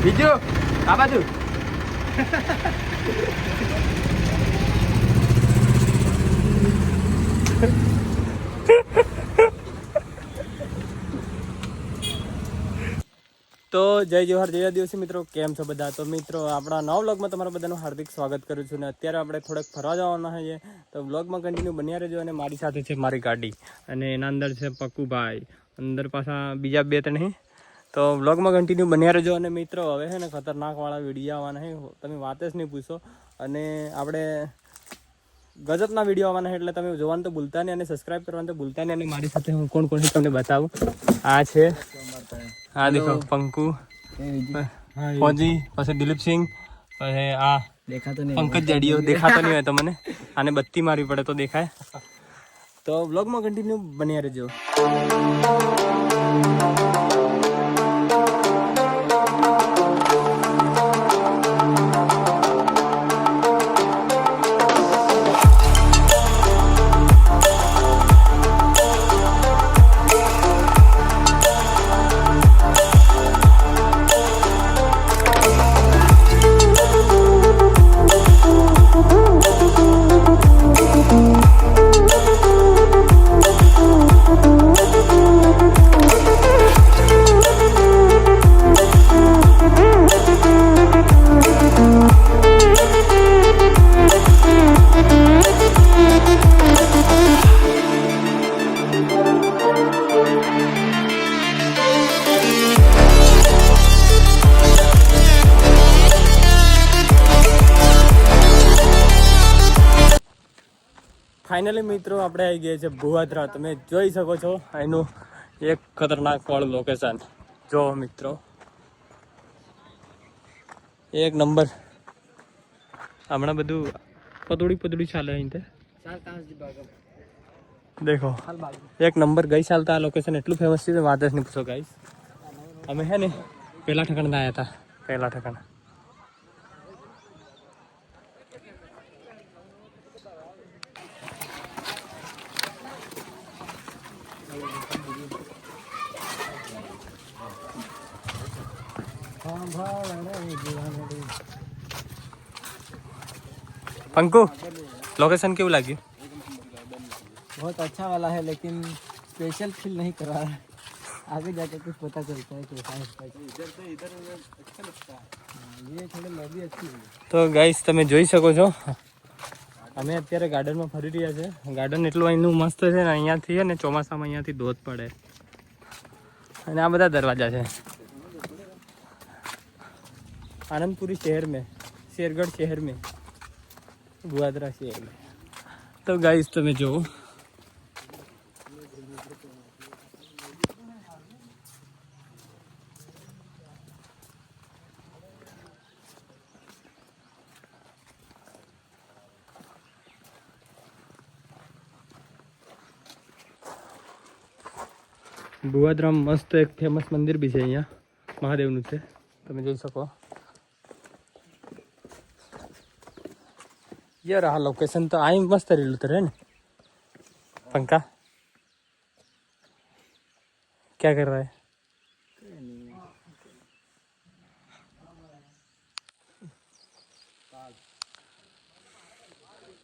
બીજું આ બાજુ તો જય જવાહર જય દિવસી મિત્રો, કેમ છો બધા? તો મિત્રો આપણા નવા વ્લોગમાં તમારા બધાનું હાર્દિક સ્વાગત કરું છું. ને અત્યારે આપણે થોડાક ફરવા જવાના છીએ, તો વ્લોગમાં કન્ટિન્યુ બન્યા રહેજો. અને મારી સાથે છે મારી ગાડી, અને એના અંદર છે પક્કુભાઈ, અંદર પાછા બીજા બે ત્રણ. તો વ્લોગમાં કન્ટિન્યુ બન્યા રહેજો. અને મિત્રો હવે છે ને ખતરનાકવાળા વિડીયો આવવાના છે, તમે વાત જ નહીં પૂછો. અને આપણે ગજબના વિડીયો આવવાના છે, એટલે તમે જોવાનું તો ભૂલતા નહીં અને સબસ્ક્રાઈબ કરવાનું તો ભૂલતા નહીં. અને મારી સાથે હું કોણ કોણ તમને બતાવું. આ છે, હા દેખો પંકુ, ફોજી, પછી દિલીપસિંહ, પછી આ દેખાતો નહીં પંકજ જાડીઓ. દેખાતો નહીં હોય તો મને આને બત્તી મારવી પડે તો દેખાય. તો વ્લોગમાં કન્ટિન્યુ બન્યા રહેજો. ફાઇનલી મિત્રો આપણે આવી ગયા છે ભુવાદરા. તમે જોઈ શકો છો એનું એક ખતરનાક વાળું લોકેશન. જો મિત્રો એક નંબર. હમણાં બધું પદુડી ચાલે અહીં દેખો. એક નંબર. ગઈ સાલ તો આ લોકેશન એટલું ફેમસ છે, વાત જ નહીં પૂછો ગાઈસ. અમે હે ને પહેલા ઠેકાણે આવ્યા હતા. પહેલા ઠેકાણે पंकु लोकेशन क्यों लगी? बहुत अच्छा वाला है, लेकिन स्पेशल फील नहीं कर रहा है. आगे जाकर कुछ पता चलता है कैसा है. इधर से इधर अच्छा लगता है. ये थोड़ी लॉबी अच्छी है. तो गाइस તમે જોઈ શકો છો, અમે અત્યારે ગાર્ડનમાં ફરી રહ્યા છે. ગાર્ડન એટલું અહીંનું મસ્ત છે ને, અહીંયાથી છે ને ચોમાસામાં અહીંયાથી ધોધ પડે. અને આ બધા દરવાજા છે आनंदपुरी शहर में, शेरगढ़ शहर में, भुवादरा शहर में. तो गाइस તમે જો ભુવાદરા મસ્ત એક ફેમસ મંદિર બી છે અહીંયા, મહાદેવનું છે. તમે જોઈ શકો. यार हाँ लोकेशन तो आई मस्त रेलू तो है ना. पंखा क्या कर रहा है?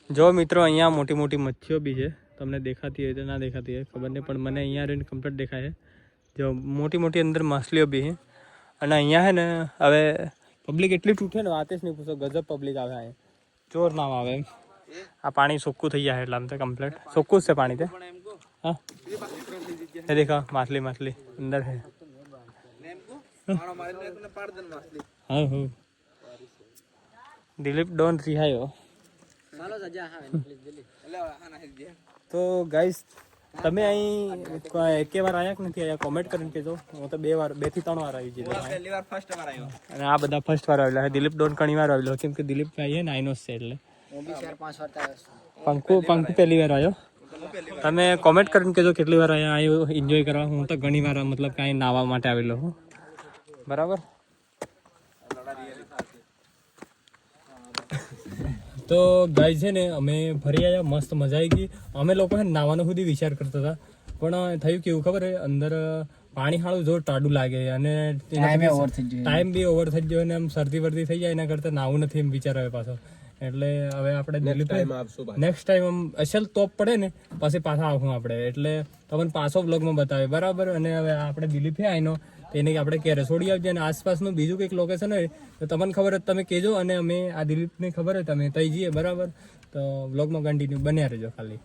जो मित्रों अँ मोटी मोटी मच्छीओ भी है, तमने देखाती है तो ना देखाती है खबर नहीं, पर मैंने अँ रहीने कम्प्लीट देखा है. जो मोटी मोटी अंदर माछलीओ भी है. અને અહીંયા है ને હવે પબ્લિક એટલી તૂટે ને વાત જ નહીં પૂછો. ગજબ પબ્લિક આવે અહીંયા, ચોર નામ આવે એમ. આ પાણી ચોખ્ખું થઈ જાય એટલે આમ તો કમ્પ્લીટ ચોખ્ખું છે પાણી. તે હા એ દેખો માછલી માછલી અંદર છે. હા હા દિલીપ ડોન રિહાયો. તો ગાઈસ તમે અહીં એકે વાર આવ્યા કે નથી આવ્યા કોમેન્ટ કરીને કહેજો. હું તો 2 થી 3 વાર આવી ગયો. અને આ બધા ફર્સ્ટ વાર આવેલા છે. દિલીપ ડોન ઘણી વાર આવેલો, કેમ કે દિલીપ ભાઈ છે ને આઈનોસ છે એટલે. પંકુ પહેલી વાર આવ્યો. તમે કોમેન્ટ કરીને કહેજો કેટલી વાર આવ્યો એન્જોય કરવા. હું તો ઘણી વાર મતલબ કાંઈ નાહવા માટે આવેલો હું. બરાબર. તો ગાઈસ છે ને અમે ફરી આવ્યા, મસ્ત મજા આવી ગઈ. અમે લોકો નાહવાનો સુધી વિચાર કરતા હતા, પણ થયું કેવું ખબર છે, અંદર પાણી હાળું જોર ટાડું લાગે અને ટાઈમે ઓવર થઈ જાય. ટાઈમ બી ઓવર થઈ ગયો અને આમ શરદી વર્દી થઈ જાય એના કરતા નાવું નથી એમ વિચાર આવે પાછો. એટલે હવે આપણે નેક્સ્ટ ટાઈમ આમ અસલ તોપ પડે ને પછી પાછા આવું આપણે, એટલે તમને પાછો બ્લોગમાં બતાવે બરાબર. અને હવે આપણે દિલીપ હે આઈનો તેને આપણે ક્યારે છોડી આવજે અને આસપાસનું બીજું કંઈક લોકેશન હોય તો તમને ખબર હોય તમે કહેજો અને અમે આ દિલીપને ખબર હોય તમે તઈ જઈએ બરાબર. તો બ્લોગમાં કન્ટિન્યુ બન્યા રહેજો ખાલી.